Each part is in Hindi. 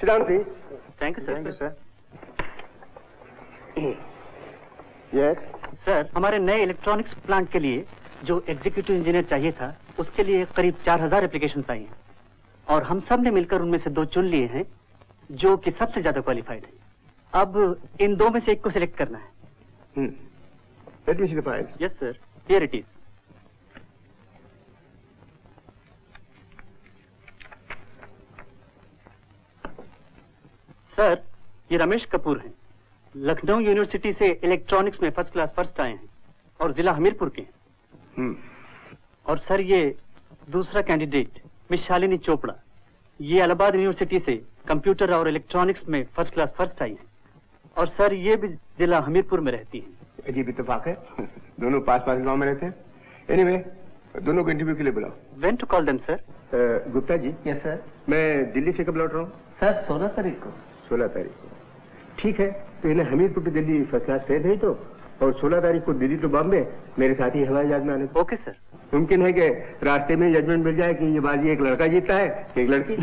Sit down, please. Thank you, sir. Thank you, sir. Yes. Sir, हमारे नए इलेक्ट्रॉनिक्स प्लांट के लिए जो एग्जीक्यूटिव इंजीनियर चाहिए था, उसके लिए करीब 4000 एप्लीकेशंस आई हैं और हम सब ने मिलकर उनमें से 2 चुन लिए हैं जो कि सबसे ज्यादा क्वालिफाइड हैं। अब इन 2 में से एक को सिलेक्ट करना है। Let me see the files. Yes, sir. Here it is. Sir, ये रमेश कपूर हैं। लखनऊ यूनिवर्सिटी से इलेक्ट्रॉनिक्स में फर्स्ट क्लास फर्स्ट आए हैं और जिला हमीरपुर के हैं। और सर, ये दूसरा कैंडिडेट मिस शालिनी चोपड़ा, ये इलाहाबाद यूनिवर्सिटी से कंप्यूटर और इलेक्ट्रॉनिक्स में फर्स्ट क्लास फर्स्ट आई हैं और सर ये भी जिला हमीरपुर में रहती हैं। अजीब इत्तेफाक है, दोनों पास पास गांव में रहते हैं। एनीवे, दोनों को इंटरव्यू के लिए बुलाओ। When to call them, sir? Gupta ji. Yes sir. मैं दिल्ली से कब लौट रहा हूँ? सर 16 तारीख को। 16 तारीख को। ठीक है, तो इन्हें Hamirpur to Delhi first class fare भेज दो और 16 तारीख को दिल्ली टू बॉम्बे मेरे साथ ही हवाई जहाज में आने दो। Okay sir. मुमकिन है कि रास्ते में जजमेंट मिल जाए कि ये बाजी एक लड़का जीतता है एक लड़की।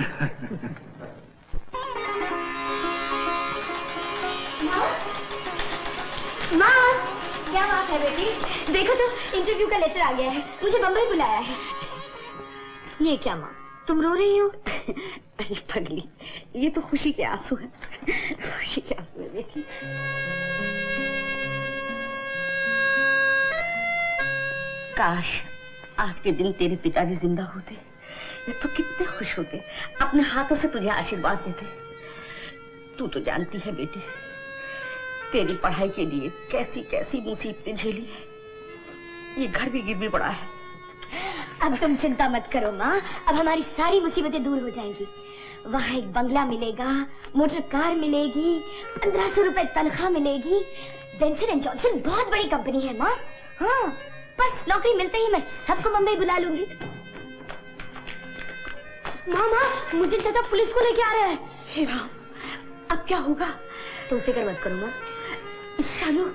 माँ, क्या बात है बेटी? देखो तो इंटरव्यू का लेटर आ गया है, मुझे बम्बई बुलाया है। ये क्या माँ, तुम रो रही हो? अरे पगली, ये तो खुशी के आंसू है। खुशी के आंसू है बेटी। काश आज के दिन तेरे पिताजी जिंदा होते, ये तो कितने खुश होते, अपने हाथों से तुझे आशीर्वाद देते। तू तो जानती है बेटी, तेरी पढ़ाई के लिए कैसी कैसी मुसीबतें झेली है। ये घर भी गिरवी पड़ा है। अब तुम चिंता मत करो माँ, अब हमारी सारी मुसीबतें दूर हो जाएंगी। वहाँ एक बंगला मिलेगा, मोटर कार मिलेगी, 1500 रुपए तनख्वाह मिलेगी। बेंसन एंड जॉनसन बहुत बड़ी कंपनी है माँ। हाँ, बस नौकरी मिलते ही मैं सबको मुंबई बुला लूंगी। मामा, मुझे चाचा पुलिस को लेके आ रहे हैं। हे राम, अब क्या होगा? तुम फिक्र मत करो माँ। शालू,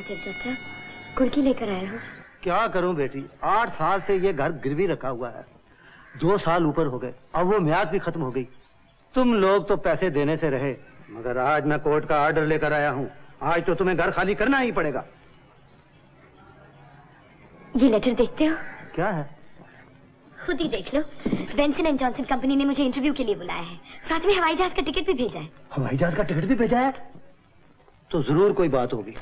चाचा कुर्की लेकर आए हो? क्या करूं बेटी, 8 साल से ये घर गिरवी रखा हुआ है। 2 साल ऊपर हो गए, अब वो म्याद भी खत्म हो गई। तुम लोग तो पैसे देने से रहे, मगर आज मैं कोर्ट का ऑर्डर लेकर आया हूँ। आज तो तुम्हें घर खाली करना ही पड़ेगा। ये लेटर देखते हो? क्या है? खुद ही देख लो। बेंसन एंड जॉनसन कंपनी ने मुझे इंटरव्यू के लिए बुलाया है, साथ में हवाई जहाज का टिकट भी भेजा है। हवाई जहाज का टिकट भी भेजा है? तो जरूर कोई बात होगी।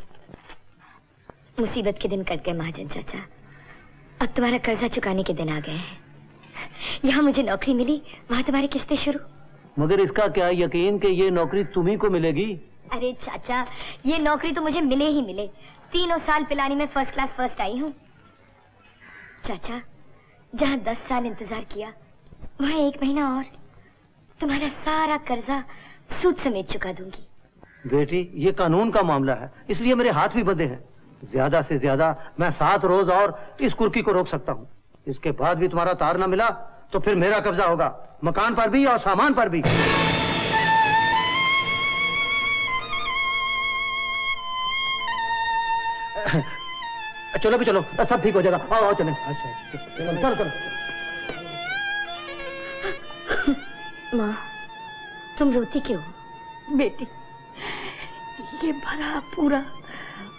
मुसीबत के दिन कट गए महाजन चाचा, अब तुम्हारा कर्जा चुकाने के दिन आ गए हैं। यहाँ मुझे नौकरी मिली, वहाँ तुम्हारी किस्तें शुरू। मगर इसका क्या यकीन कि ये नौकरी तुम्ही को मिलेगी? अरे चाचा, ये नौकरी तो मुझे मिले ही मिले। 3 साल पिलानी में फर्स्ट क्लास फर्स्ट आई हूँ। चाचा, जहाँ 10 साल इंतजार किया, वहाँ 1 महीना और तुम्हारा सारा कर्जा सूद समेत चुका दूंगी। बेटी, ये कानून का मामला है, इसलिए मेरे हाथ भी बंधे हैं। ज्यादा से ज्यादा मैं 7 रोज और इस कुर्की को रोक सकता हूँ। इसके बाद भी तुम्हारा तार न मिला तो फिर मेरा कब्जा होगा, मकान पर भी और सामान पर भी। चलो भी चलो, सब ठीक हो जाएगा। आओ आओ चलें। अच्छा चलो चलो। माँ, तुम रोती क्यों? बेटी, ये भरा पूरा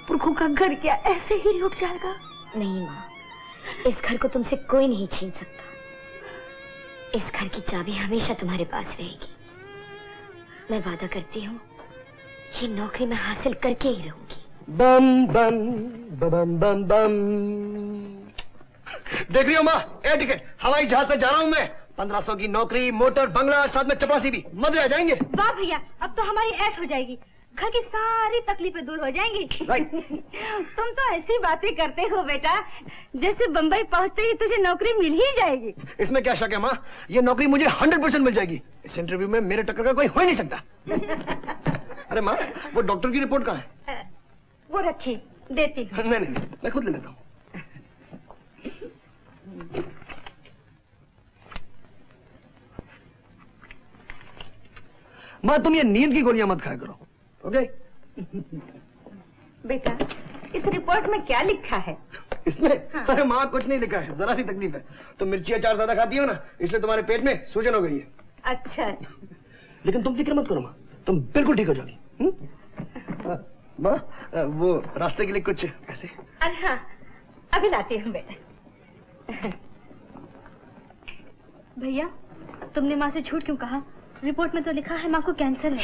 पुरखों का घर क्या ऐसे ही लुट जाएगा? नहीं माँ, इस घर को तुमसे कोई नहीं छीन सकता। इस घर की चाबी हमेशा तुम्हारे पास रहेगी। मैं वादा करती हूँ, ये नौकरी मैं हासिल करके ही रहूंगी। बम बम बम बम बम। देख रही हो माँ, एयर टिकट, हवाई जहाज से जा रहा हूँ मैं। 1500 की नौकरी, मोटर, बंगला, साथ में चपरासी भी। मजे आ जाएंगे। वाह भैया, अब तो हमारी ऐश हो जाएगी, घर की सारी तकलीफें दूर हो जाएंगी। राइट। तुम तो ऐसी बातें करते हो बेटा, जैसे बंबई पहुंचते ही तुझे नौकरी मिल ही जाएगी। इसमें क्या शक है माँ, ये नौकरी मुझे 100% मिल जाएगी। इस इंटरव्यू में मेरे टक्कर का कोई हो ही नहीं सकता। अरे माँ, वो डॉक्टर की रिपोर्ट कहाँ है? वो रखी, देती हूँ। नहीं, मैं खुद ले लेता हूँ। माँ, तुम ये नींद की गोलियां मत खाया करो, ओके? बेटा, इस रिपोर्ट में क्या लिखा है? इसमें? अरे माँ कुछ नहीं लिखा है, जरा सी तकलीफ है। तुम मिर्ची अचार ज्यादा खाती हो ना, इसलिए तुम्हारे पेट में सूजन हो गई है। अच्छा। लेकिन तुम फिक्र मत करो माँ, तुम बिल्कुल ठीक हो जाओगी। माँ वो रास्ते के लिए कुछ पैसे? अरे हाँ, अभी लाती हूँ बेटा। भैया तुमने माँ से झूठ क्यों कहा? रिपोर्ट में तो लिखा है माँ को कैंसर है।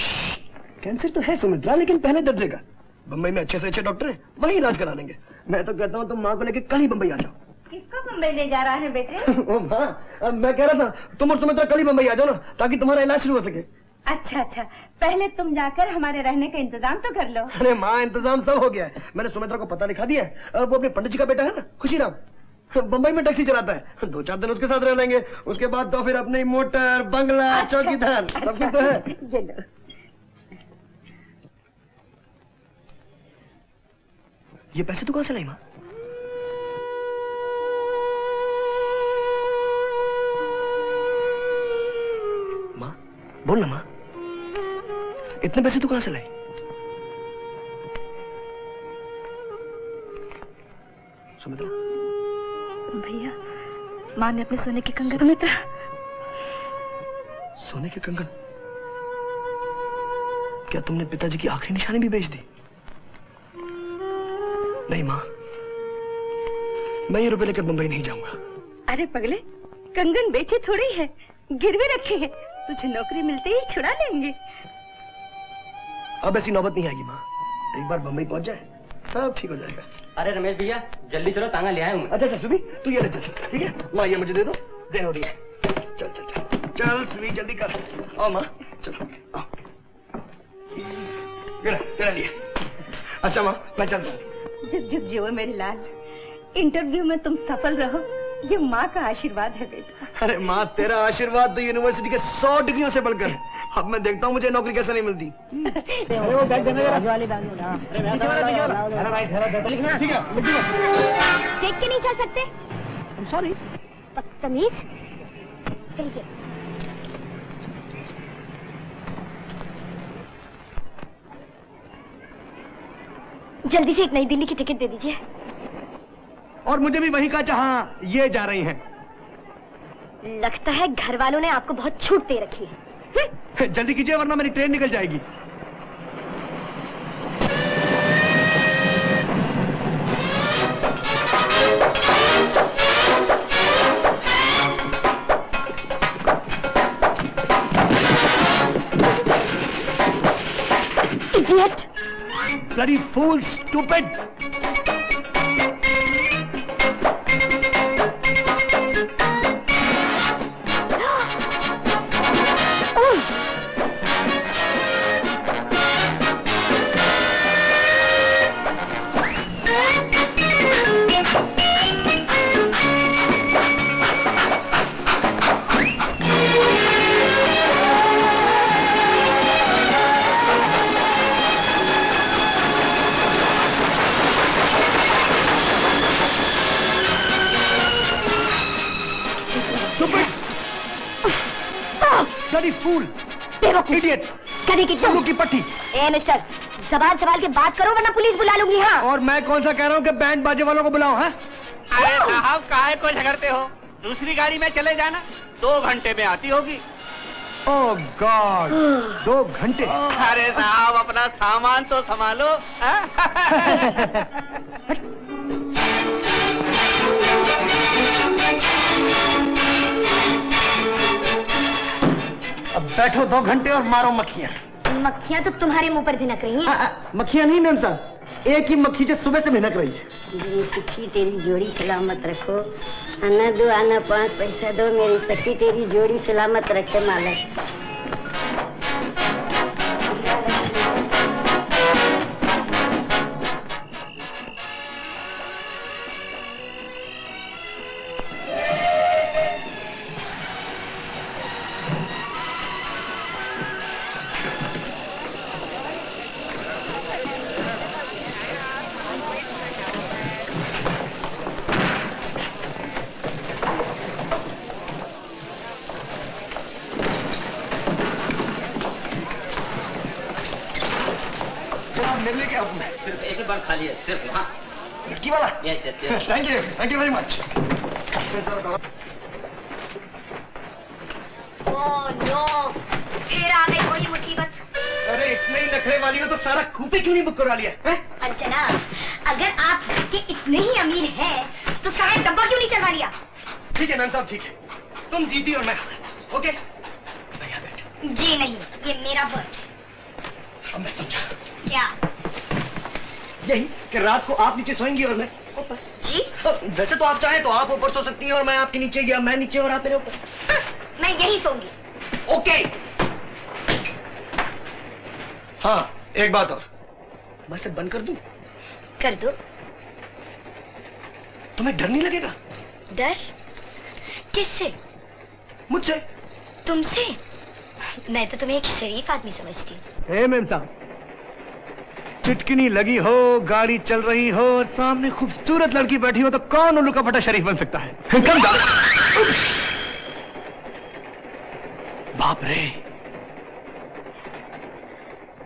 कैंसर तो है सुमित्रा, लेकिन पहले दर्जे का। बम्बई में अच्छे से अच्छे डॉक्टर हैं, वहीं इलाज करा लेंगे। मैं तो कहता हूँ तुम माँ को लेके कल ही बम्बई आ जाओ। किसको बम्बई ले जा रहा है बेटे? ओ माँ, मैं कह रहा था तुम और सुमित्रा कल ही बम्बई आ जाओ ना, ताकि तुम्हारा इलाज शुरू हो सके। अच्छा अच्छा, पहले तुम जाकर हमारे रहने का इंतजाम तो कर लो। अरे माँ इंतजाम सब हो गया है, मैंने सुमित्रा को पता लिखा दिया है। वो अपने पंडित जी का बेटा है ना, खुशीराम, बम्बई में टैक्सी चलाता है। 2-4 दिन उसके साथ रह लेंगे, उसके बाद तो फिर अपनी मोटर, बंगला, चौकीदार सब कुछ तो है। ये लो। ये पैसे तू कहाँ से लाई माँ? माँ बोल ना माँ, इतने पैसे तू कहाँ से लाई? सुमित्रा। भैया माँ ने अपने सोने के कंगन। सुमित्रा। सोने के कंगन? क्या तुमने पिताजी की आखिरी निशानी भी बेच दी? नहीं माँ, मैं ये रुपए लेकर मुंबई नहीं जाऊंगा। अरे पगले, कंगन बेचे थोड़ी है, गिरवे रखे हैं। तुझे नौकरी मिलते ही छुड़ा लेंगे। अब ऐसी नौबत नहीं आएगी माँ, एक बार मुंबई पहुंच जाए सब ठीक हो जाएगा। अरे रमेश भैया जल्दी चलो, तांगा ले आया हूँ। अच्छा सुबी तू ये ले चल, ठीक है? माँ ये मुझे दे दो, देर हो रही है। चल चल चल चल सुबी जल्दी कर। आओ माँ चलो आओ। तेरा लिए। अच्छा माँ मैं चलता हूँ। जुग जुग जियो मेरे लाल, इंटरव्यू में तुम सफल रहो, ये माँ का आशीर्वाद है बेटा। अरे माँ तेरा आशीर्वाद तो यूनिवर्सिटी के 100 डिग्रियों से बढ़कर है। अब मैं देखता हूँ मुझे नौकरी कैसे नहीं मिलती। देख के नहीं चल सकते? सॉरी। बदतमीज। चलिए। जल्दी से एक नई दिल्ली की टिकट दे दीजिए। और मुझे भी वही का जहाँ ये जा रही हैं। लगता है घर वालों ने आपको बहुत छूट दे रखी है। जल्दी कीजिए वरना मेरी ट्रेन निकल जाएगी। Idiot! Bloody fool, stupid! Bloody fool! Idiot! कभी की तुम की पट्टी। ए मिस्टर, जबान संभाल के बात करो वरना पुलिस बुला लूंगी। हाँ। और मैं कौन सा कह रहा हूँ कि बैंड बाजे वालों को बुलाओ? है अरे साहब काहे को झगड़ते हो, दूसरी गाड़ी में चले जाना, 2 घंटे में आती होगी। ओह गॉड, 2 घंटे? अरे साहब अपना सामान तो संभालो। अब बैठो 2 घंटे और मारो मक्खियाँ। मक्खियाँ तो तुम्हारे मुंह पर भिनक रही हैं। मक्खियाँ नहीं मैम साहब, एक ही मक्खी जो सुबह से भिनक रही है। मेरी सखी तेरी जोड़ी सलामत रखो, आना दो आना 5 पैसा दो, मेरी सखी तेरी जोड़ी सलामत रखे मालिक। मेरे लिए क्या हुक्म है? सिर्फ एक ही बार खाली है, सिर्फ। हाँ लड़की वाला? Yes yes yes. Thank you very much. Oh no, फिर आ गई वही मुसीबत। अरे इतने ही नखरे वाली हो तो सारा कूपे क्यों नहीं बुक करवा लिया है? अंजना, अगर आप घर के इतने ही अमीर हैं तो सारा डब्बा क्यों नहीं चढ़वा लिया? ठीक है मैम साहब, ठीक है, तुम जीती और मैं हारा। ओके भैया बैठ। जी नहीं, ये मेरा बर्थ है। अब मैं समझा। क्या? यही कि रात को आप नीचे सोएंगी और मैं ऊपर। जी? वैसे तो आप चाहें तो आप ऊपर सो सकती हैं और मैं आपके नीचे, या मैं नीचे और आप मेरे ऊपर। मैं यही सोऊंगी। ओके। हाँ एक बात और, मैं सब बंद कर दूं? कर दो। तुम्हें डर नहीं लगेगा? डर? किससे? मुझसे। तुमसे? मैं तो तुम्हें एक शरीफ आदमी समझती हूँ। ए मैम साहब, चिटकिनी लगी हो, गाड़ी चल रही हो और सामने खूबसूरत लड़की बैठी हो तो कौन उल्लू का फटा शरीफ बन सकता है? कम जा। बाप रे।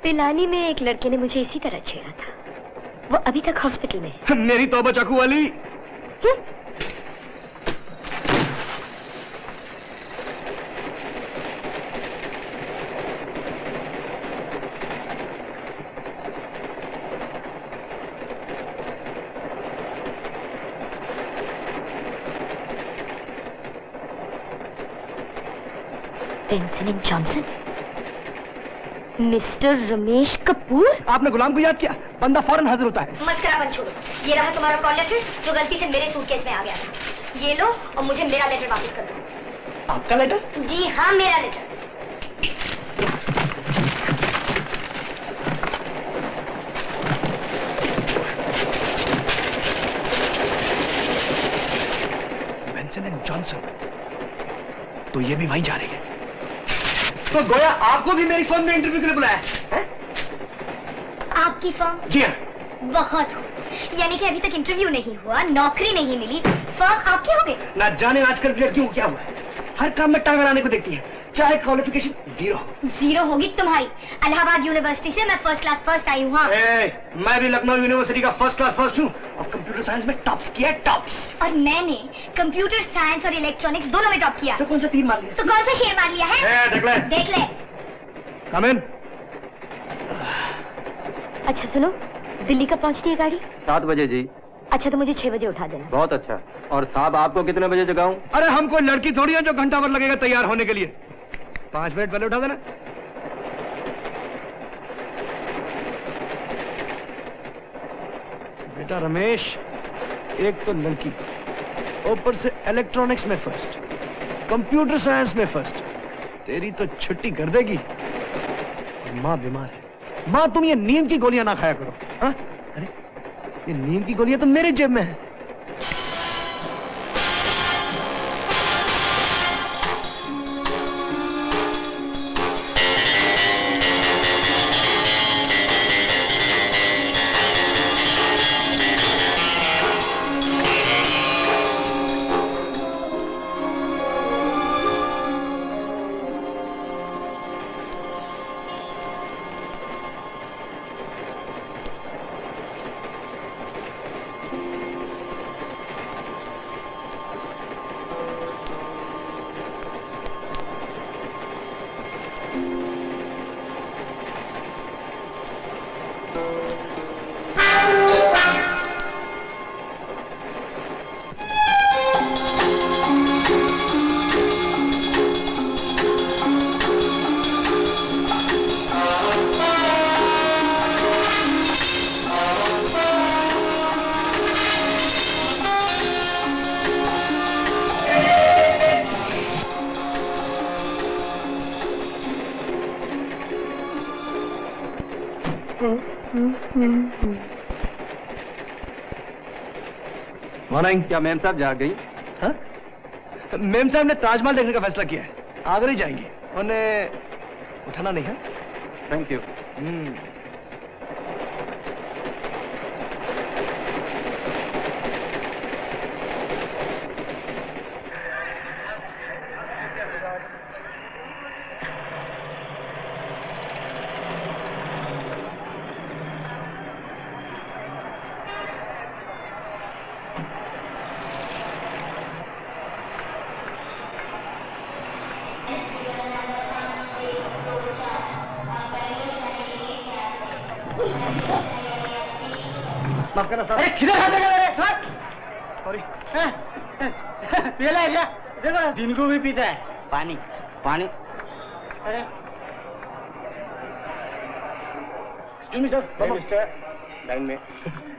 पिलानी में एक लड़के ने मुझे इसी तरह छेड़ा था। वो अभी तक हॉस्पिटल में है। मेरी तौबा चाकू वाली। Benson and Johnson, mister Ramesh Kapoor. आपने गुलाम को याद किया, बंदा फौरन हाजिर होता है। मस्करा बंद छोड़ो। ये रहा तुम्हारा कॉल लेटर जो गलती से मेरे सूटकेस में आ गया था। ये लो और मुझे मेरा लेटर वापस कर दो। आपका लेटर? जी हाँ, मेरा लेटर। बेंसन एंड जॉनसन, तो ये भी वहीं जा रही है। तो गोया आपको भी मेरी फर्म में इंटरव्यू के लिए बुलाया है? आपकी फर्म? जी हाँ। बहुत हो, यानी कि अभी तक इंटरव्यू नहीं हुआ, नौकरी नहीं मिली, फर्म आपकी हो गई। ना जाने आजकल की लड़कियों को क्या हुआ है, हर काम में टांग अड़ाने को देखती है, चाहे क्वालिफिकेशन जीरो। जीरो होगी तुम्हारी। इलाहाबाद यूनिवर्सिटी से मैं फर्स्ट क्लास फर्स्ट आई हूँ। मैं भी लखनऊ यूनिवर्सिटी का फर्स्ट क्लास फर्स्ट हूँ और कंप्यूटर साइंस में टॉप्स किया, टॉप्स। और मैंने कंप्यूटर साइंस और इलेक्ट्रॉनिक्स दोनों में टॉप किया। तो कौन सा तीर मार लिया? तो कौन सा शेर मार लिया है? देख ले। देख ले। कम इन। अच्छा सुनो, दिल्ली कब पहुँचती है गाड़ी? 7 बजे जी। अच्छा तो मुझे 6 बजे उठा देना। बहुत अच्छा। और साहब आपको कितने बजे जगाऊं? अरे हम कोई लड़की थोड़ी है जो घंटा भर लगेगा तैयार होने के लिए। 5 मिनट पहले उठा देना। बेटा रमेश, एक तो लड़की, ऊपर से इलेक्ट्रॉनिक्स में फर्स्ट, कंप्यूटर साइंस में फर्स्ट, तेरी तो छुट्टी कर देगी। और माँ बीमार है। माँ तुम ये नींद की गोलियां ना खाया करो। हाँ? अरे ये नींद की गोलियां तो मेरे जेब में है। मॉर्निंग। क्या मैम साहब जाग गई? हाँ? मेम साहब ने ताजमहल देखने का फैसला किया है, आगरा ही जाएंगे। उन्हें उठाना नहीं है। Thank you. माफ करना साहब। अरे किधर हाथ लगा रहे? सॉरी। पीला है क्या? देखो दिन को भी पीता है पानी पानी। अरे मिस्टर लाइन में।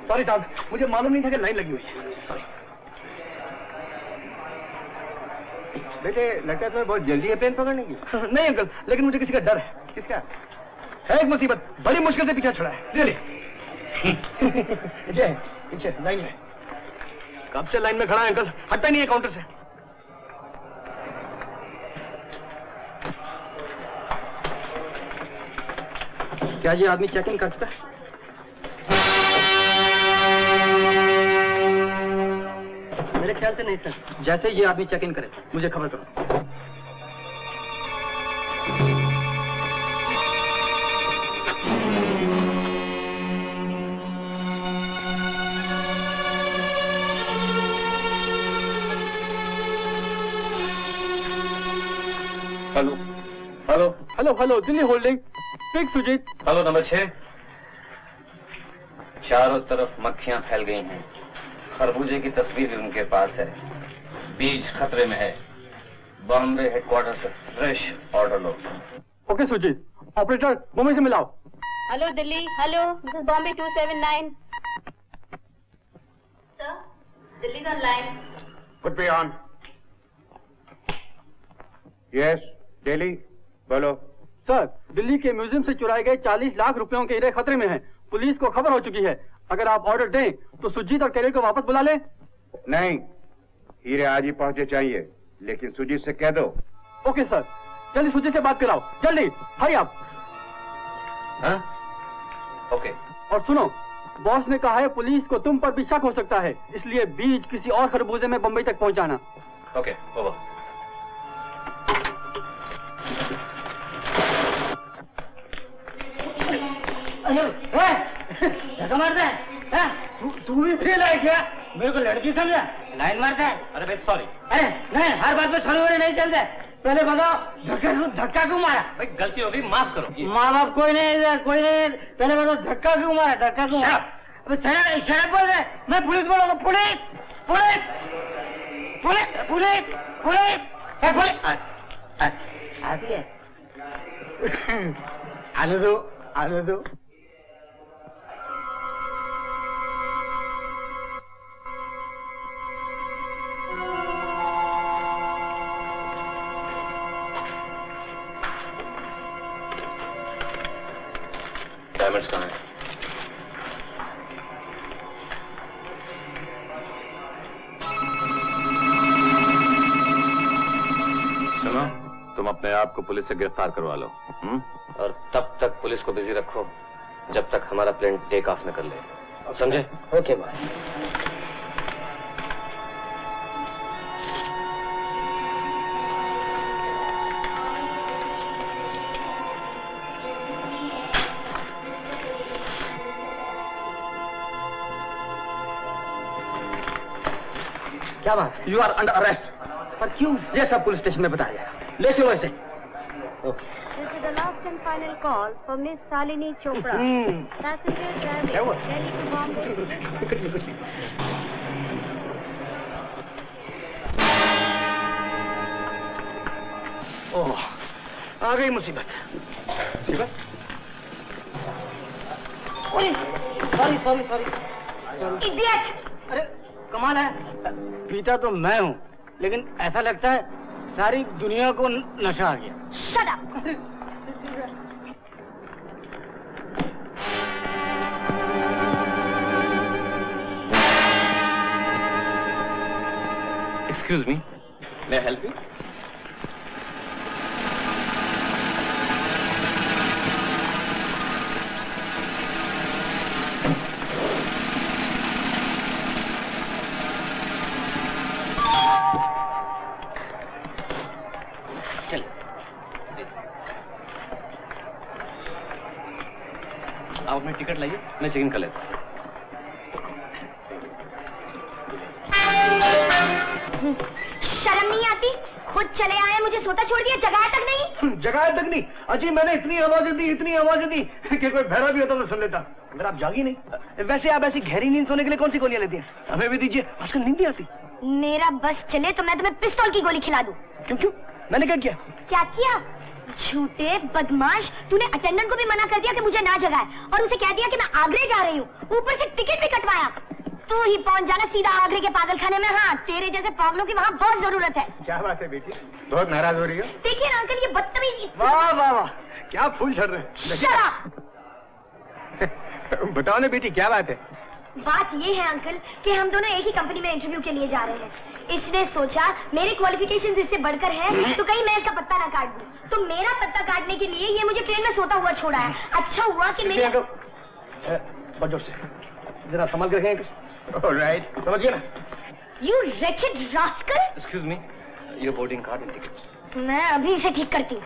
सॉरी साहब, मुझे मालूम नहीं था कि लाइन लगी हुई है। सॉरी। बेटे लगता है तुम्हें बहुत जल्दी है पेन पकड़ने की। नहीं अंकल, लेकिन मुझे किसी का डर है। किसका? है एक मुसीबत, बड़ी मुश्किल से पीछा छुड़ा है। रियली। पीछे पीछे लाइन में। कब से लाइन में खड़ा है अंकल, हटता नहीं है काउंटर से। क्या ये आदमी चेक इन कर चुका है? मेरे ख्याल से नहीं सर। जैसे ये आदमी चेक इन करे मुझे खबर करो। Hello hello hello hello, Delhi holding. Speak Sujeet. Hello number 6। चारों तरफ मक्खियां फैल गई हैं। खरबूजे की तस्वीर भी उनके पास है। बीज खतरे में है। बॉम्बे हेडक्वार्टर से फ्रेश ऑर्डर लो। ओके सुजीत। ऑपरेटर मुंबई से मिलाओ। Hello Delhi, hello, this is Bombay 279। Sir, Delhi on line. Put me on. Yes Delhi, बोलो। सर, दिल्ली के म्यूजियम से चुराए गए 40 लाख रुपयों के हीरे खतरे में हैं। पुलिस को खबर हो चुकी है। अगर आप ऑर्डर दें तो सुजीत और कैरियर को वापस बुला लें। नहीं, हीरे आज ही पहुंचे चाहिए, लेकिन सुजीत से कह दो। ओके सर, जल्दी सुजीत से बात कराओ, जल्दी, हरी आप। हाँ? ओके। और सुनो, बॉस ने कहा है पुलिस को तुम पर भी शक हो सकता है, इसलिए बीज किसी और खरबूजे में बंबई तक पहुंचाना। Okay, over. धक्का मारता है? तू भी फेल है क्या? मेरे को लड़की समझा? लाइन मारता है? अरे भाई सॉरी। अरे नहीं, हर बात में सॉरी वॉरी नहीं चलता। पहले बताओ धक्का क्यों मारा? भाई गलती हो गई, माफ करो। माँ बाप कोई नहीं, कोई नहीं। पहले बताओ धक्का क्यों मारा? धक्का क्यों मारा? शराब बोल रहे? मैं पुलिस बोलूंगा। Police police police police police police आती है। आने दो, आने दो। डायमंड्स कहाँ हैं? सुनो, तुम अपने आप को पुलिस से गिरफ्तार करवा लो। और तब तक पुलिस को बिजी रखो जब तक हमारा प्लेन टेक ऑफ न कर ले। समझे? Okay boss. क्या बात है? You are under arrest. पर क्यों? ये सब पुलिस स्टेशन में बताया जाएगा। ले चलो इसे। This is the last and final call for Miss Salini Chopra. Passenger traveling Delhi to Bombay. कुछ नहीं, कुछ नहीं। ओह, आ गई मुसीबत। मुसीबत? Sorry sorry sorry. Idiot! अरे कमाल है, पीता तो मैं हूँ, लेकिन ऐसा लगता है सारी दुनिया को नशा आ गया। Shut up! Excuse me, may I help you? आप अपनी टिकट लाइए, मैं चेक इन कर लेता हूँ। शर्म नहीं आती? खुद चले आए, मुझे सोता छोड़ दिया, जगाया तक नहीं। जगाया तक नहीं? अजी मैंने इतनी आवाजें दी कि कोई बहरा भी होता तो सुन लेता। अगर आप जागी नहीं। वैसे आप ऐसी गहरी नींद सोने के लिए कौन सी गोलियां लेती हैं? हमें भी दीजिए, आजकल नींद नहीं आती। मेरा बस चले तो मैं तुम्हें पिस्तौल की गोली खिला दूं। क्यों? मैंने क्या किया? क्या किया? झूठे बदमाश, तूने अटेंडेंट को भी मना कर दिया कि मुझे ना जगाए और उसे कह दिया कि मैं आगरे जा रही हूँ, ऊपर से टिकट भी कटवाया। तू ही पहुंच जाना सीधा आगरे के पागल खाने में। हाँ, तेरे जैसे पागलों की वहाँ बहुत जरूरत है। क्या बात है बेटी, बहुत नाराज हो रही हो? देखिए ना अंकल, ये बदतमीज। वाह वाह वाह, क्या फूल झड़ रहे हैं। शराब। बताओ ना बेटी, क्या बात है? बात ये है अंकल कि हम दोनों एक ही कंपनी में इंटरव्यू के लिए जा रहे हैं। इसने सोचा मेरे क्वालिफिकेशन इससे बढ़कर है तो कहीं मैं इसका पत्ता ना काट दूं। तो मेरा पत्ता काटने के लिए ये मुझे ट्रेन में सोता हुआ छोड़ा है। अच्छा हुआ कि मेरे बहुत जोर से जरा संभाल कर रखें। ऑलराइट, समझिए ना। You wretched rascal! Excuse me, your boarding card and ticket. मैं अभी इसे ठीक करती हूँ।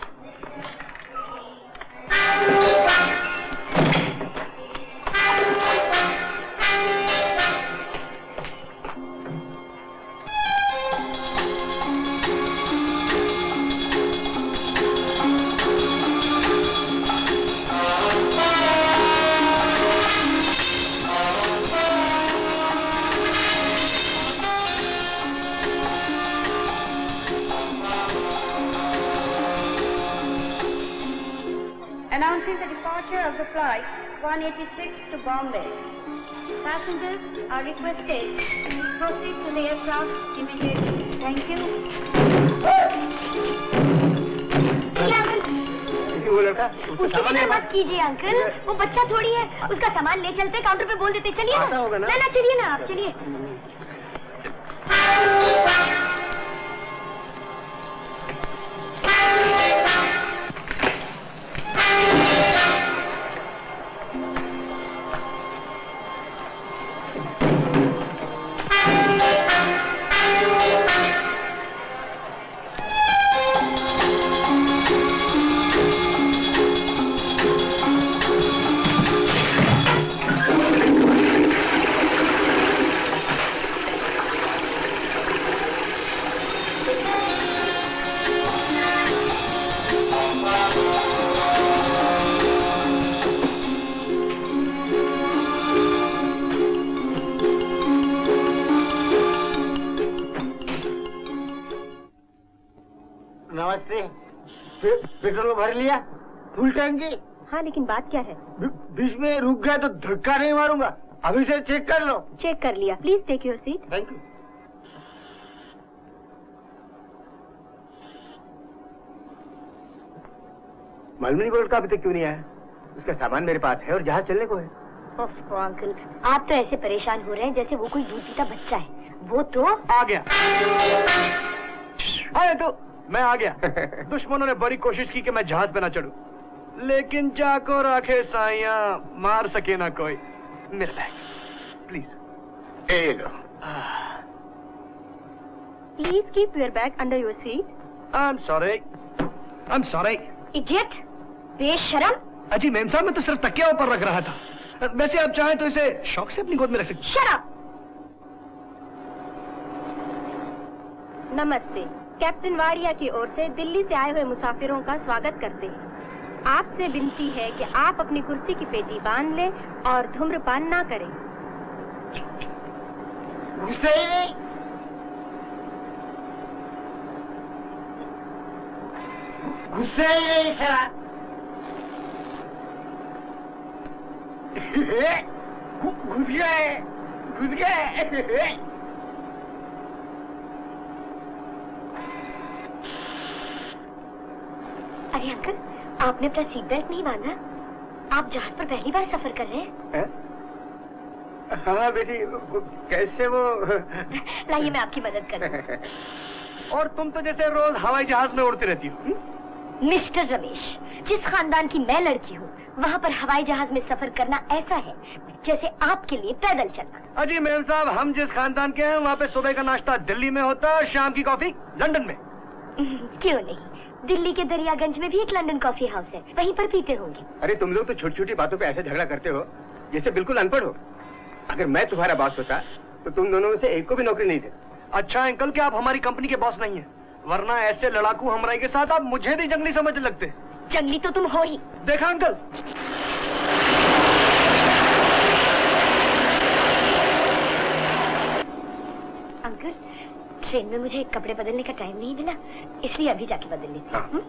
Announcing the departure of the flight 186 to Bombay. Passengers are requested to proceed to the aircraft immediately. Thank you. वो लड़का उसकी फिक्र मत कीजिए अंकल, वो बच्चा थोड़ी है। उसका सामान ले चलते, काउंटर पे बोल देते। चलिए ना। ना चलिए ना, आप चलिए। नमस्ते। पेट्रोल भर लिया? फुल टैंकी? हाँ, लेकिन बात क्या है? बीच में रुक गया तो धक्का नहीं मारूंगा। अभी से चेक कर लो। चेक कर लिया। Please take your seat. Thank you. मालूम नहीं लड़का अभी तक क्यों नहीं आया? उसका सामान मेरे पास है और जहाज चलने को है। ओह अंकल, आप तो ऐसे परेशान हो रहे हैं जैसे वो कोई दूध पीता बच्चा है। वो तो आ गया। आए तो मैं आ गया। दुश्मनों ने बड़ी कोशिश की कि मैं जहाज पे ना चढ़ूं, लेकिन जाको राखे साइया, मार सके ना कोई। मेरा bag please. A low. Please keep your bag under your seat. I am sorry. Idiot, बेशरम। अजी मैम साहब, मैं तो सिर्फ तकिया ऊपर रख रहा था। वैसे आप चाहें तो इसे शौक से अपनी गोद में रख सकते। Shut up. नमस्ते। कैप्टन वाडिया की ओर से दिल्ली से आए हुए मुसाफिरों का स्वागत करते हैं। आपसे विनती है कि आप अपनी कुर्सी की पेटी बांध लें और धूम्रपान ना करें। घुसते ही नहीं। घुसते ही नहीं खड़ा। घुस गए, घुस गए। अरे अंकल, आपने अपना सीट बेल्ट नहीं बांधा। आप जहाज पर पहली बार सफर कर रहे हैं? हाँ बेटी, कैसे वो? लाइए मैं आपकी मदद करूं। और तुम तो जैसे रोज हवाई जहाज में उड़ती रहती हो। मिस्टर रमेश, जिस खानदान की मैं लड़की हूँ वहाँ पर हवाई जहाज में सफर करना ऐसा है जैसे आपके लिए पैदल चलना। अजी मैम साहब, हम जिस खानदान के हैं वहाँ पे सुबह का नाश्ता दिल्ली में होता है और शाम की कॉफी लंदन में। क्यों नहीं, दिल्ली के दरियागंज में भी एक लंदन कॉफी हाउस है, वहीं पर पीते होंगे। अरे तुम लोग तो छोटी छोटी बातों पे ऐसे झगड़ा करते हो जैसे बिल्कुल अनपढ़ हो। अगर मैं तुम्हारा बॉस होता तो तुम दोनों में से एक को भी नौकरी नहीं देता। अच्छा अंकल, क्या आप हमारी कंपनी के बॉस नहीं हैं? वरना ऐसे लड़ाकू हमराई के साथ आप मुझे भी जंगली समझ लगते। जंगली तो तुम हो ही। देखा अंकल? अंकल, ट्रेन में मुझे कपड़े बदलने का टाइम नहीं मिला, इसलिए अभी जाके बदल लेती हूँ।